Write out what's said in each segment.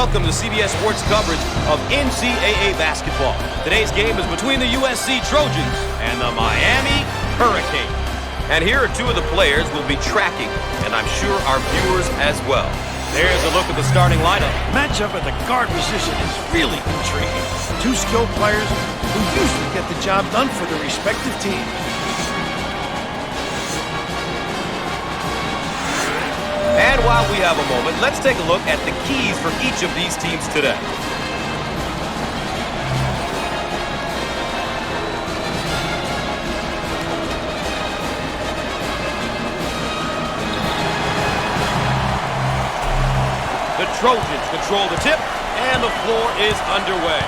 Welcome to CBS Sports coverage of NCAA basketball. Today's game is between the USC Trojans and the Miami Hurricanes. And here are two of the players we'll be tracking, and I'm sure our viewers as well. There's a look at the starting lineup. Matchup at the guard position is really intriguing. Two skilled players who usually get the job done for their respective teams. And while we have a moment, let's take a look at the keys for each of these teams today. The Trojans control the tip, and the floor is underway.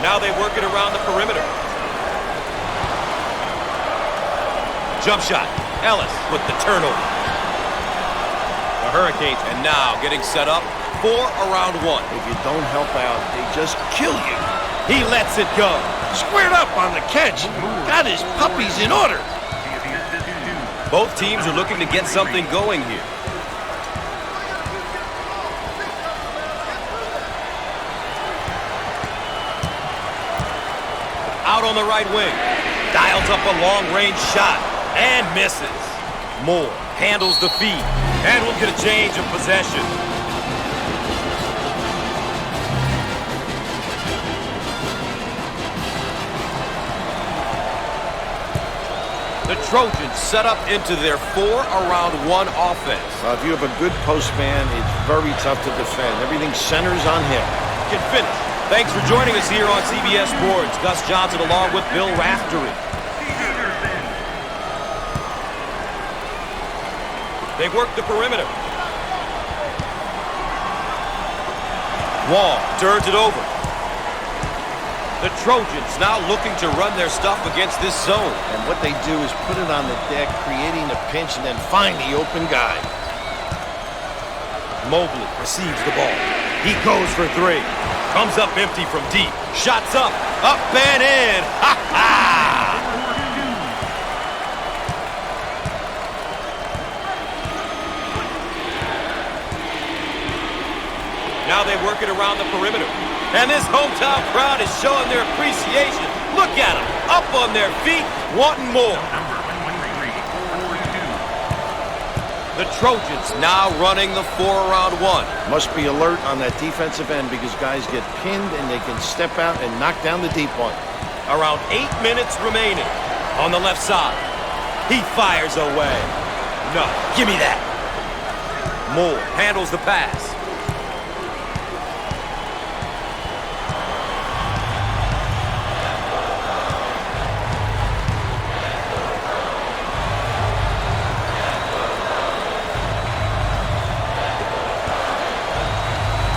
Now they work it around the perimeter. Jump shot. Ellis with the turnover. The Hurricanes, and now getting set up for around one. If you don't help out, they just kill you. He lets it go. Squared up on the catch. Got his puppies in order. Both teams are looking to get something going here. Out on the right wing. Dials up a long-range shot and misses. Moore handles the feed. And we'll get a change of possession. The Trojans set up into their 4-around-1 offense. If you have a good post man, it's very tough to defend. Everything centers on him. Can finish. Thanks for joining us here on CBS Sports. Gus Johnson along with Bill Raftery. They work the perimeter. Wall turns it over. The Trojans now looking to run their stuff against this zone. And what they do is put it on the deck, creating a pinch, and then find the open guy. Mobley receives the ball. He goes for three. Comes up empty from deep. Shots up and in. Ha ha! Now they work it around the perimeter. And this hometown crowd is showing their appreciation. Look at them, up on their feet, wanting more. The Trojans now running the 4-around-1. Must be alert on that defensive end because guys get pinned and they can step out and knock down the deep one. Around 8 minutes remaining. On the left side. He fires away. No, give me that. Moore handles the pass.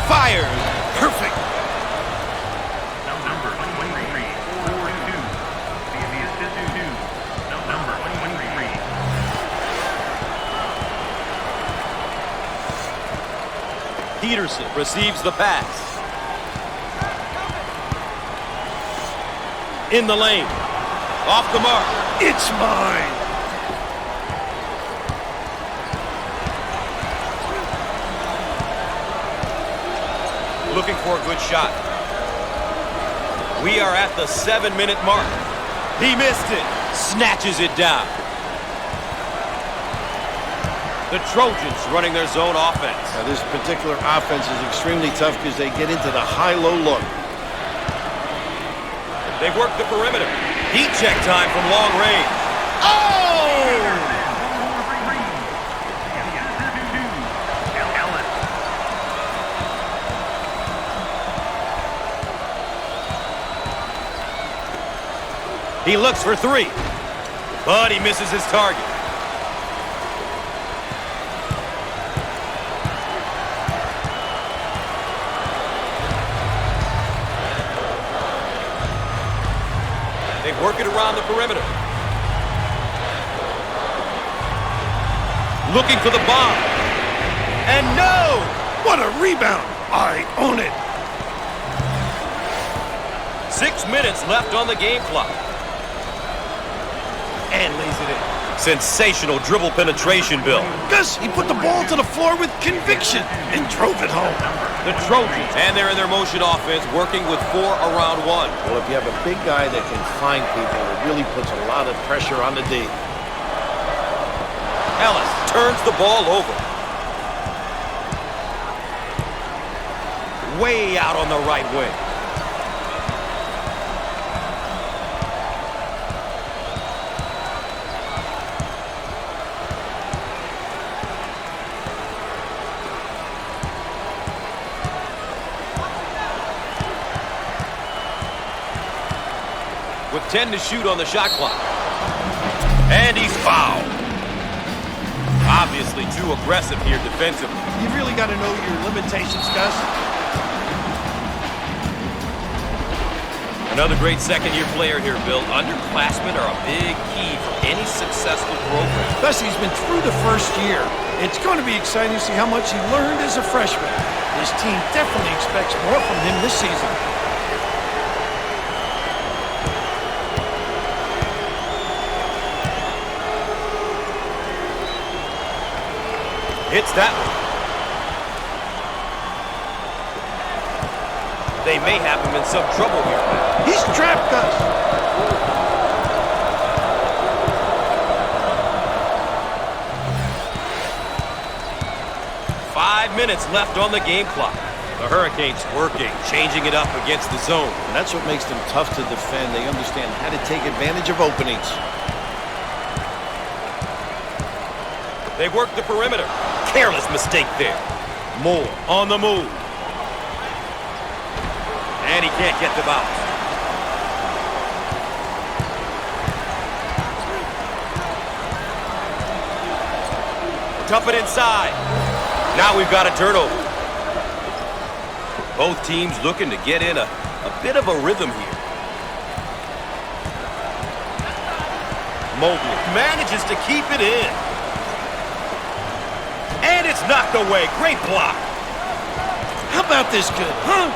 Fired. Perfect. Number 113, 4-2. The assist 2. Number 113. Peterson receives the pass. In the lane. Off the mark. It's mine. Looking for a good shot. We are at the 7-minute mark. He missed it. Snatches it down. The Trojans running their zone offense. Now, this particular offense is extremely tough because they get into the high-low look. They work the perimeter. Heat check time from long range. Oh! He looks for three, but he misses his target. They work it around the perimeter. Looking for the bomb. And no! What a rebound! I own it. 6 minutes left on the game clock. And lays it in. Sensational dribble penetration, Bill. Gus, he put the ball to the floor with conviction and drove it home. The Trojans, and they're in their motion offense, working with 4 around 1. Well, if you have a big guy that can find people, it really puts a lot of pressure on the D. Ellis turns the ball over. Way out on the right wing. With 10 to shoot on the shot clock. And he's fouled. Obviously too aggressive here defensively. You really got to know your limitations, Gus. Another great second-year player here, Bill. Underclassmen are a big key for any successful program. Gus, he's been through the first year. It's going to be exciting to see how much he learned as a freshman. His team definitely expects more from him this season. Hits that one. They may have him in some trouble here. He's trapped, Gus. Five minutes left on the game clock. The Hurricanes working, changing it up against the zone. And that's what makes them tough to defend. They understand how to take advantage of openings. They work the perimeter. Careless mistake there. Moore on the move. And he can't get the bounce. Dump it inside. Now we've got a turnover. Both teams looking to get in a bit of a rhythm here. Mobley manages to keep it in. And it's knocked away. Great block. How about this good, huh?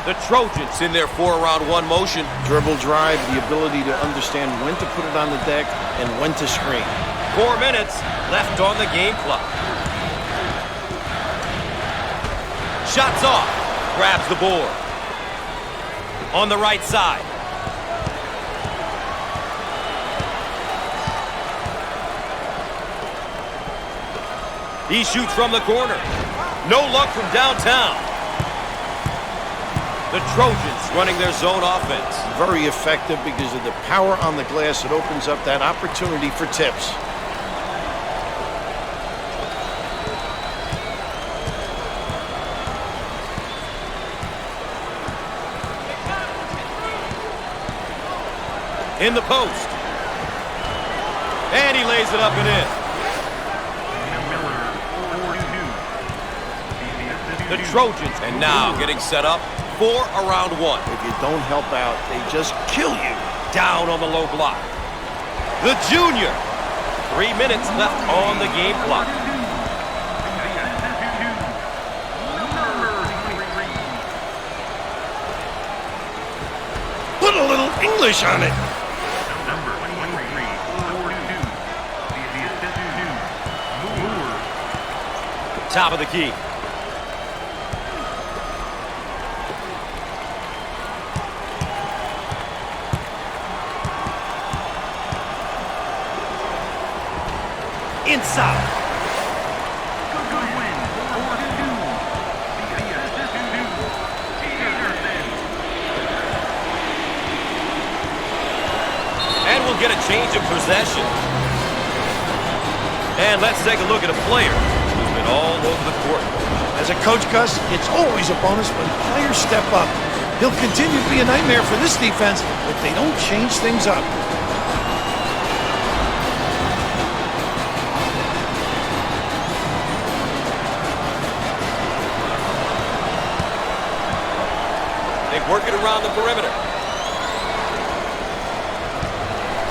The Trojans in their 4-around-1 motion. Dribble drive, the ability to understand when to put it on the deck and when to screen. 4 minutes left on the game clock. Shots off. Grabs the board. On the right side. He shoots from the corner. No luck from downtown. The Trojans running their zone offense. Very effective because of the power on the glass. It opens up that opportunity for tips. In the post. And he lays it up and in. The Trojans, and now getting set up for around 1. If you don't help out, they just kill you. Down on the low block. The junior. 3 minutes left on the game clock. Put a little English on it. Number 23, 42. Top of the key. Inside. And we'll get a change of possession. And let's take a look at a player who's been all over the court. As a coach, Gus, it's always a bonus when players step up. He'll continue to be a nightmare for this defense if they don't change things up. They work it around the perimeter.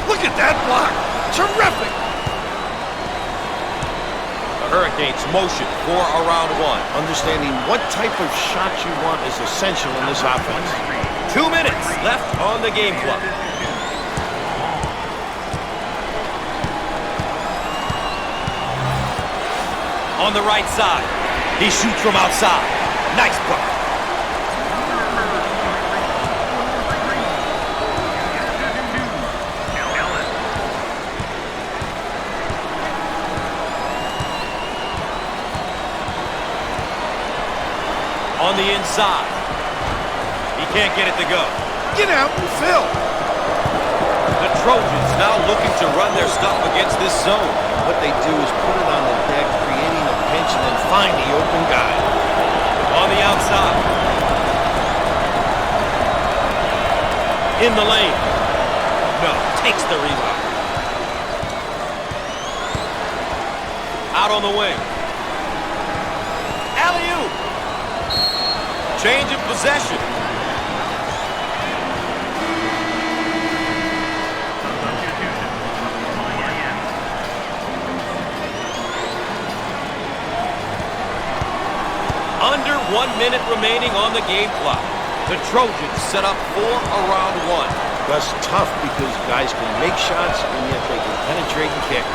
Look at that block. Terrific. The Hurricanes motion for around 1. Understanding what type of shot you want is essential in this offense. 2 minutes left on the game clock. On the right side. He shoots from outside. Nice bucket. On the inside. He can't get it to go. Get out and fill. The Trojans now looking to run their stuff against this zone. What they do is put it on the deck, creating a pinch, and then find the open guy. On the outside. In the lane. No, takes the rebound. Out on the wing. Alley-oop. Change of possession. Under 1 minute remaining on the game clock. The Trojans set up 4 around 1. That's tough because guys can make shots and yet they can penetrate and kick.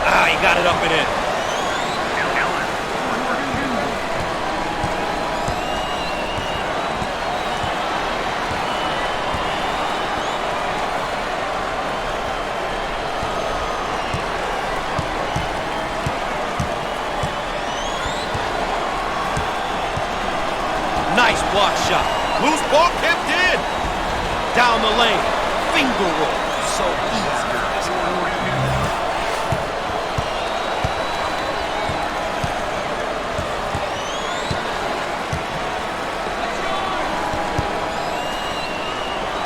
Ah, he got it up and in. Nice block shot. Loose ball kept in. Down the lane. Finger roll. So easy, guys.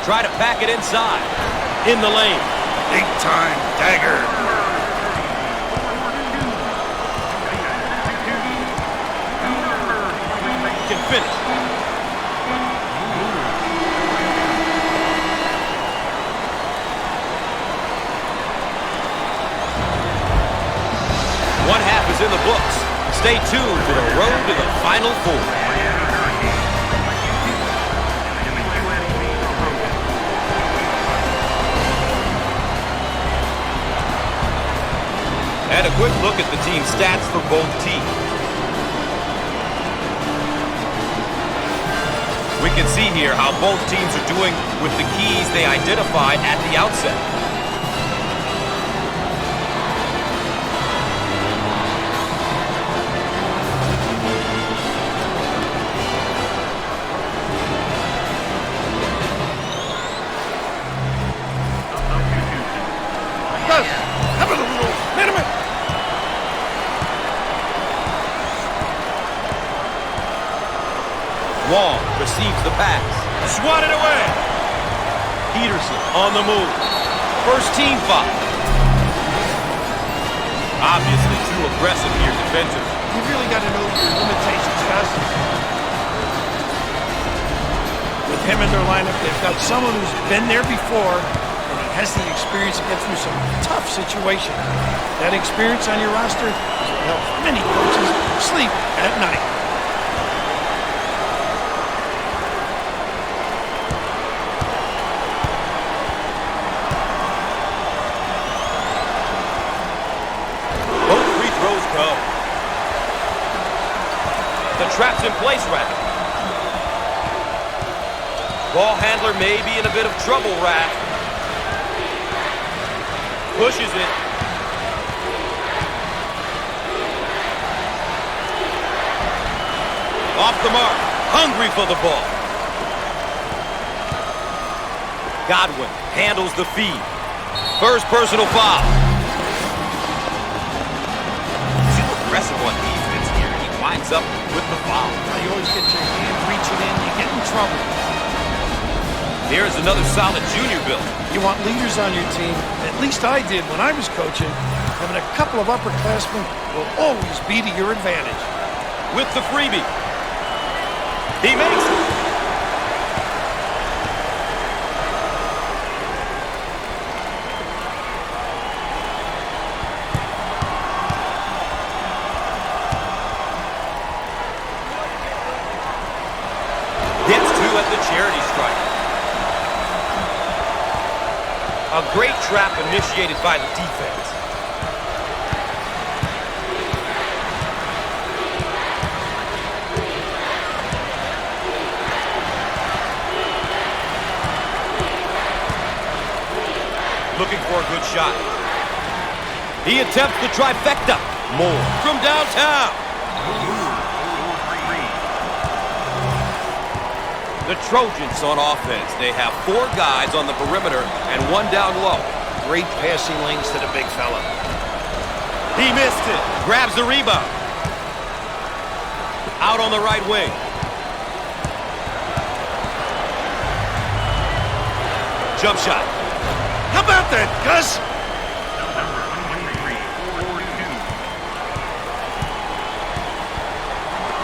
Try to pack it inside. In the lane. Big time dagger. Can finish. One half is in the books. Stay tuned for the road to the Final Four. And a quick look at the team stats for both teams. We can see here how both teams are doing with the keys they identified at the outset. Have a little minute. Wall receives the pass. Swatted away. Peterson on the move. First team foul. Obviously too aggressive here defensively. You really got to know your limitations, guys. With him in their lineup, they've got someone who's been there before, and he has the experience to get through some tough situations. That experience on your roster is what helps many coaches sleep at night. Both free throws go. The trap's in place, Raph. Ball handler may be in a bit of trouble, Raph. Pushes it. Off the mark. Hungry for the ball. Godwin handles the feed. First personal foul. Too aggressive on defense here. He winds up with the foul. You always get your hand reaching in, you get in trouble. Here's another solid junior build. You want leaders on your team. At least I did when I was coaching. Having a couple of upperclassmen will always be to your advantage. With the freebie. He makes it. Gets two at the charity strike. A great trap initiated by the defense. Looking for a good shot. He attempts the trifecta. More from downtown. The Trojans on offense. They have 4 guys on the perimeter and 1 down low. Great passing lanes to the big fella. He missed it. Grabs the rebound. Out on the right wing. Jump shot. How about that, Gus?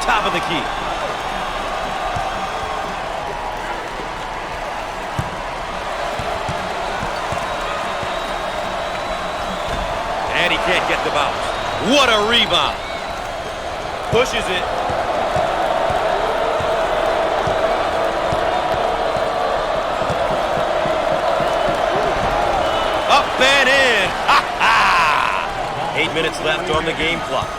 Top of the key. And he can't get the bounce. What a rebound. Pushes it. Up and in. Ha ha! 8 minutes left on the game clock.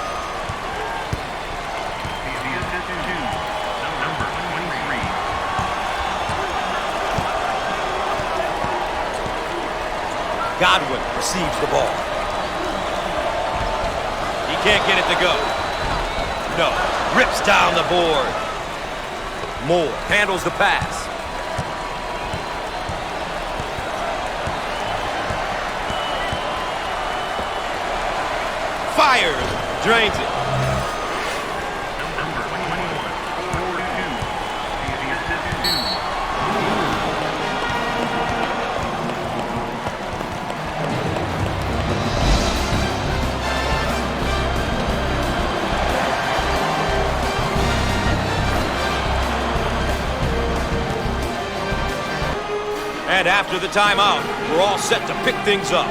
Godwin receives the ball. He can't get it to go. No. Rips down the board. Moore handles the pass. Fires. Drains it. And after the timeout, we're all set to pick things up.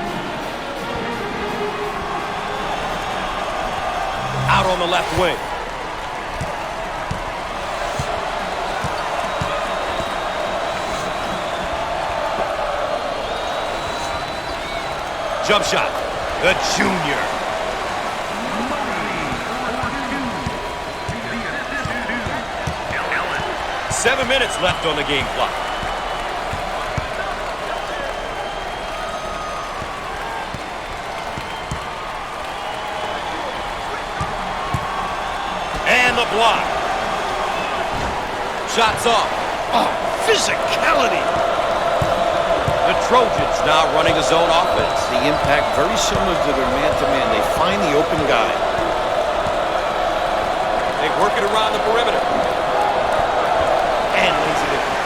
Out on the left wing. Jump shot. The junior. Seven minutes left on the game clock. The block. Shots off. Oh, physicality. The Trojans now running a zone offense. The impact very similar to their man-to-man. They find the open guy. They work it around the perimeter. And lays it in.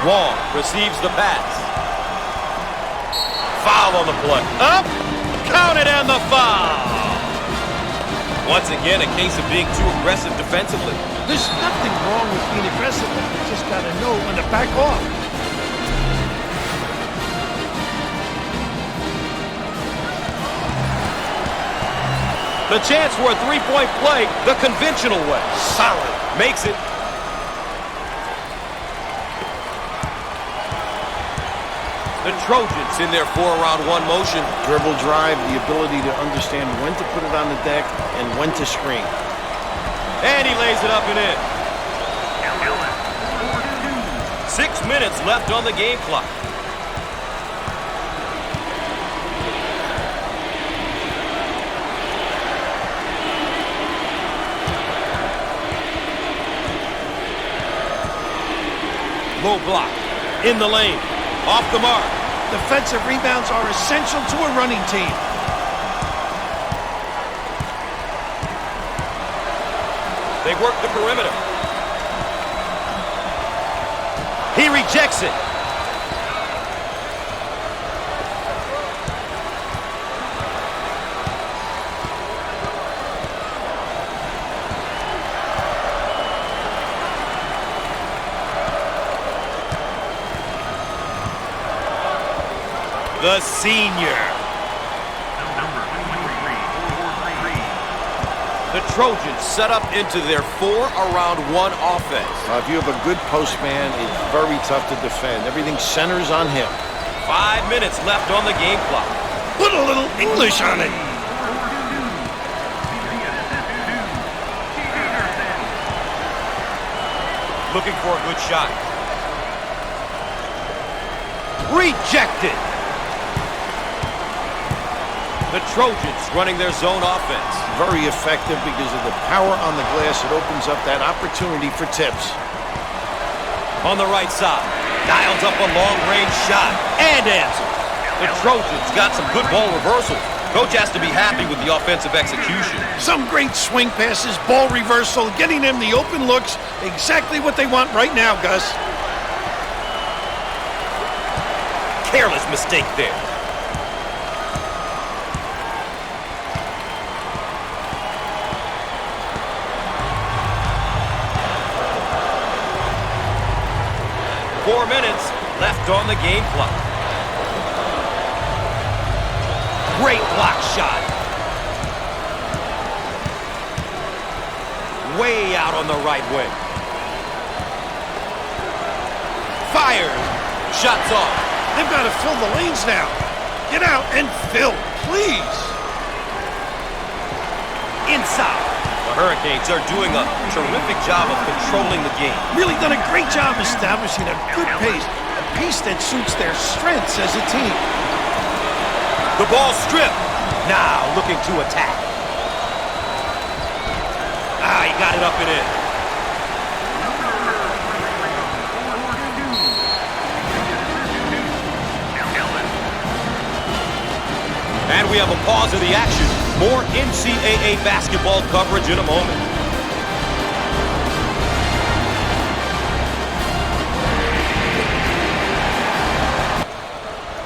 Wong receives the pass. Foul on the play. Up, counted, and the foul. Once again, a case of being too aggressive defensively. There's nothing wrong with being aggressive. You just got to know when to back off. The chance for a three-point play the conventional way. Solid. Makes it. The Trojans in their 4-around-1 motion. Dribble drive, the ability to understand when to put it on the deck and when to screen. And he lays it up and in. 6 minutes left on the game clock. Low block. In the lane. Off the mark. Defensive rebounds are essential to a running team. They work the perimeter. He rejects it. the senior. Number 23. The Trojans set up into their 4-around-1 offense. If you have a good post man, it's very tough to defend. Everything centers on him. 5 minutes left on the game clock. Put a little English on it. Looking for a good shot. Rejected. The Trojans running their zone offense. Very effective because of the power on the glass. It opens up that opportunity for tips. On the right side, dials up a long-range shot and answers. The Trojans got some good ball reversals. Coach has to be happy with the offensive execution. Some great swing passes, ball reversal, getting them the open looks. Exactly what they want right now, Gus. Careless mistake there. Four minutes left on the game clock. Great block shot. Way out on the right wing. Fires. Shots off. They've got to fill the lanes now. Get out and fill, please. Inside. The Hurricanes are doing a terrific job of controlling the game. Really done a great job establishing a good pace. A pace that suits their strengths as a team. The ball stripped. Now looking to attack. He got it up and in. And we have a pause of the action. More NCAA basketball coverage in a moment.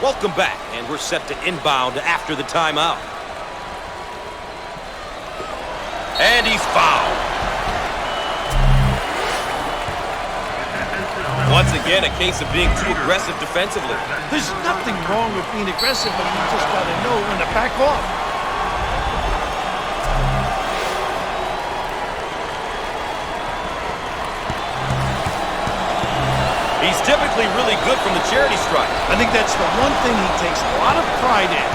Welcome back, and we're set to inbound after the timeout. And he's fouled. Once again, a case of being too aggressive defensively. There's nothing wrong with being aggressive, but you just got to know when to back off. He's typically really good from the charity stripe. I think that's the one thing he takes a lot of pride in.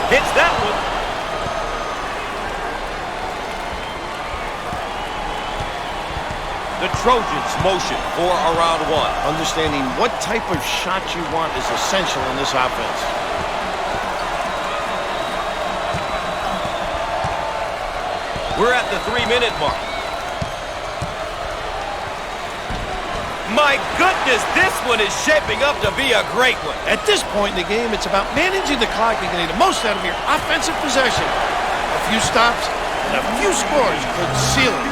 Hits that one. The Trojans motion for around one. Understanding what type of shot you want is essential in this offense. We're at the 3-minute mark. My goodness, this one is shaping up to be a great one. At this point in the game, it's about managing the clock and getting the most out of your offensive possession. A few stops and a few scores could seal it.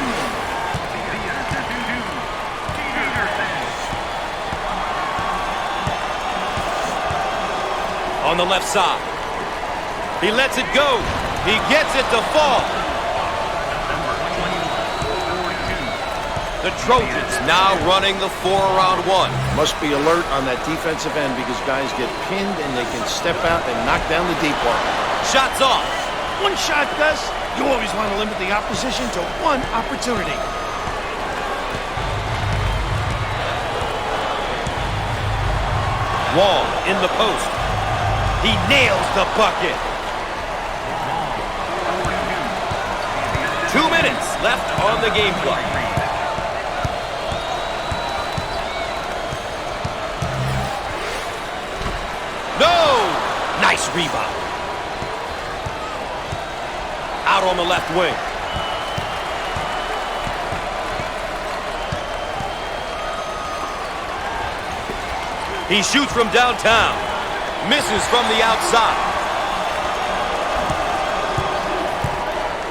On the left side. He lets it go. He gets it to fall. The Trojans now running the 4-around-1. Must be alert on that defensive end because guys get pinned and they can step out and knock down the deep one. Shots off. One shot, Gus. You always want to limit the opposition to one opportunity. Wall in the post. He nails the bucket. 2 minutes left on the game clock. No! Nice rebound. Out on the left wing. He shoots from downtown. Misses from the outside.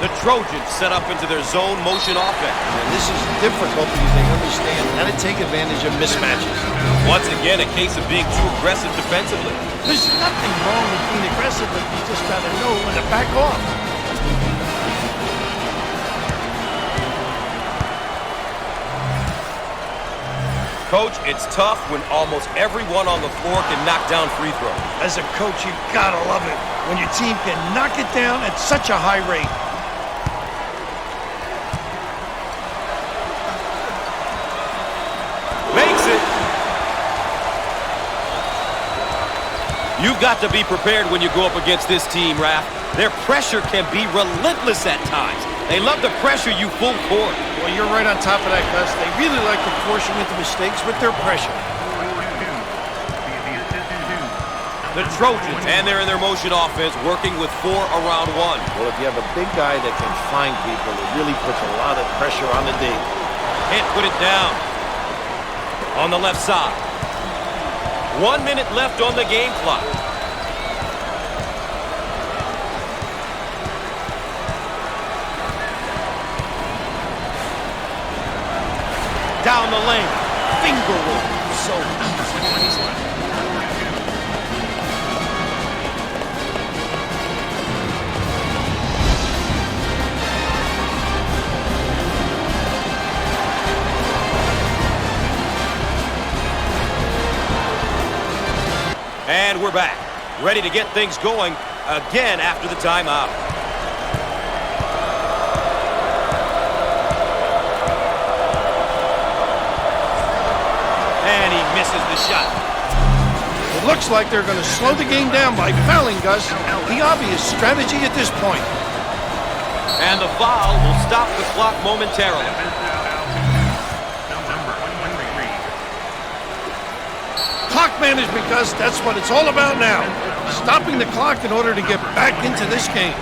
The Trojans set up into their zone motion offense. And this is difficult because they understand how to take advantage of mismatches. Once again, a case of being too aggressive defensively. There's nothing wrong with being aggressive, but you just got to know when to back off. Coach, it's tough when almost everyone on the floor can knock down free throws. As a coach, you gotta love it when your team can knock it down at such a high rate. Makes it. You've got to be prepared when you go up against this team, Raph. Their pressure can be relentless at times. They love to pressure you full court. Well, you're right on top of that, Gus. They really like to force you into mistakes with their pressure. The Trojans, and they're in their motion offense, working with 4 around 1. Well, if you have a big guy that can find people, it really puts a lot of pressure on the D. Can't put it down. On the left side. 1 minute left on the game clock. Down the lane. Finger roll. So easy. And we're back, ready to get things going again after the timeout. And he misses the shot. It looks like they're going to slow the game down by fouling Gus. The obvious strategy at this point. And the foul will stop the clock momentarily. Clock management, Gus, that's what it's all about now. Stopping the clock in order to get back into this game.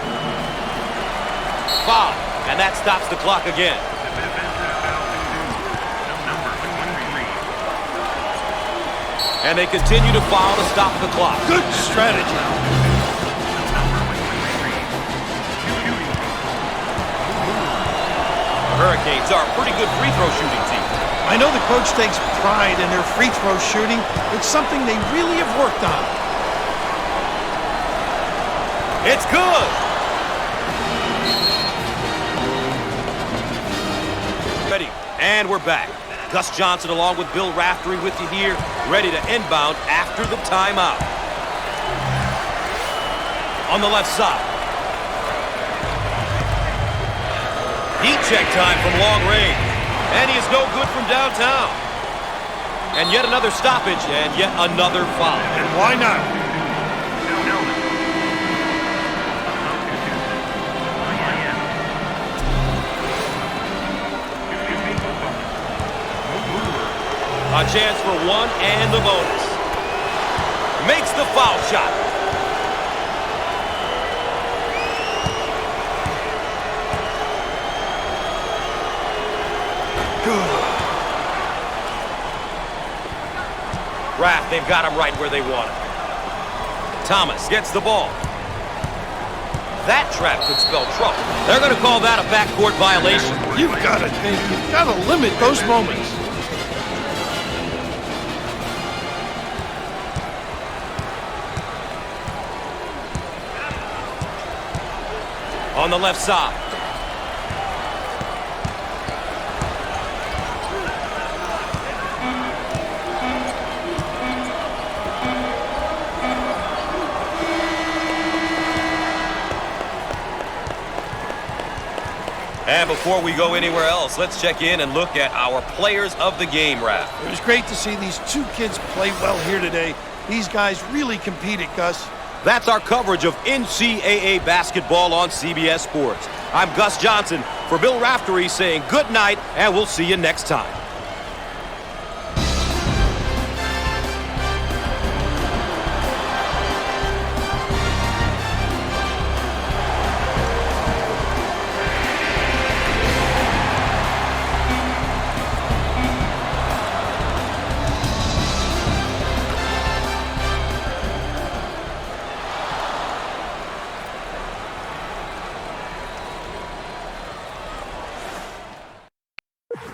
Foul, and that stops the clock again. And they continue to foul to stop the clock. Good strategy. The Hurricanes are a pretty good free throw shooting team. I know the coach takes pride in their free throw shooting. It's something they really have worked on. It's good. Ready, and we're back. Gus Johnson along with Bill Raftery with you here, ready to inbound after the timeout. On the left side. Heat check time from long range. And he is no good from downtown. And yet another stoppage and yet another foul. And why not? A chance for one and the bonus. Makes the foul shot. Raph, they've got him right where they want him. Thomas gets the ball. That trap could spell trouble. They're going to call that a backcourt violation. You've got to limit those moments. On the left side. And before we go anywhere else, let's check in and look at our players of the game, Raph. It was great to see these two kids play well here today. These guys really competed, Gus. That's our coverage of NCAA basketball on CBS Sports. I'm Gus Johnson for Bill Raftery saying good night, and we'll see you next time. You